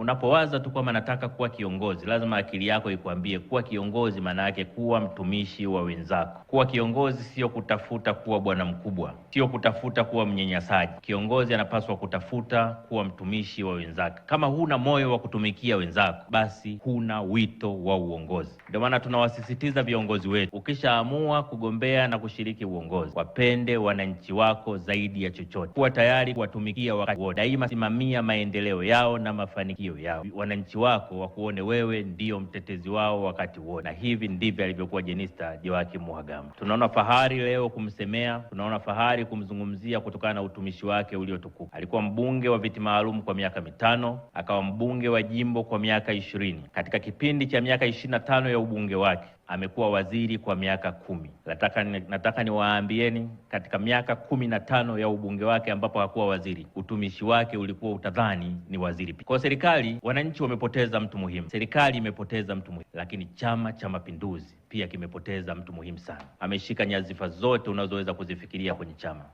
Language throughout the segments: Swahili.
Unapowaza tu kwamba nataka kuwa kiongozi, lazima akili yako ikwambie kuwa kiongozi maana yake kuwa mtumishi wa wenzako. Kuwa kiongozi sio kutafuta kuwa bwana mkubwa, sio kutafuta kuwa mnyanyasaji. Kiongozi anapaswa kutafuta kuwa mtumishi wa wenzake. Kama huna moyo wa kutumikia wenzako, basi huna wito wa uongozi. Ndio maana tunawasisitiza viongozi wetu, ukishaamua kugombea na kushiriki uongozi, wapende wananchi wako zaidi ya chochote. Kuwa tayari kuwatumikia wakati wote. Daima simamia maendeleo yao na mafanikio yao. Wananchi wako wakuone wewe ndio mtetezi wao wakati wote. Na hivi ndivyo alivyokuwa Jenista Joakim Mhagama. Tunaona fahari leo kumsemea, tunaona fahari kumzungumzia kutokana na utumishi wake uliotukuka. Alikuwa mbunge wa viti maalum kwa miaka 5, akawa mbunge wa jimbo kwa miaka 20. Katika kipindi cha miaka 25 ya ubunge wake amekuwa waziri kwa miaka 10. Nataka niwaambieni, katika miaka 15 ya ubunge wake ambapo hakuwa waziri, utumishi wake ulikuwa utadhani ni waziri. Kwa serikali, wananchi wamepoteza mtu muhimu. Serikali imepoteza mtu muhimu, lakini Chama cha Mapinduzi pia kimepoteza mtu muhimu sana. Ameshika nyadhifa zote unazoweza kuzifikiria kwenye chama.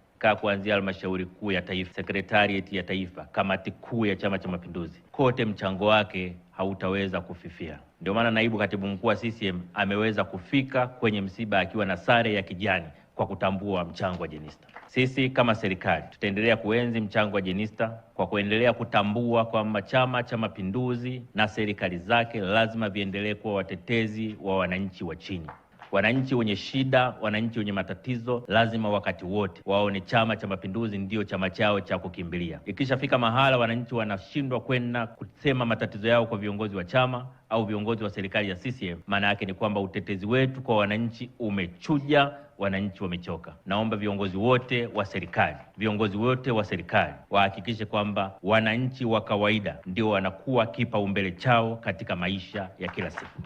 Kuanzia halmashauri kuu ya taifa, sekretarieti ya taifa, kamati kuu ya Chama cha Mapinduzi. Kote mchango wake hautaweza kufifia. Ndio maana naibu katibu mkuu wa CCM ameweza kufika kwenye msiba akiwa na sare ya kijani kwa kutambua mchango wa Jenista. Sisi kama serikali tutaendelea kuenzi mchango wa Jenista kwa kuendelea kutambua kwamba Chama cha Mapinduzi na serikali zake lazima viendelee kuwa watetezi wa wananchi wa chini. Wananchi wenye shida, wananchi wenye matatizo lazima wakati wote waone Chama cha Mapinduzi ndio chama chao cha kukimbilia. Ikishafika mahala wananchi wanashindwa kwenda kusema matatizo yao kwa viongozi wa chama au viongozi wa serikali ya CCM, maana yake ni kwamba utetezi wetu kwa wananchi umechuja, wananchi wamechoka. Naomba viongozi wote wa serikali wahakikishe kwamba wananchi wa kawaida ndio wanakuwa kipaumbele chao katika maisha ya kila siku.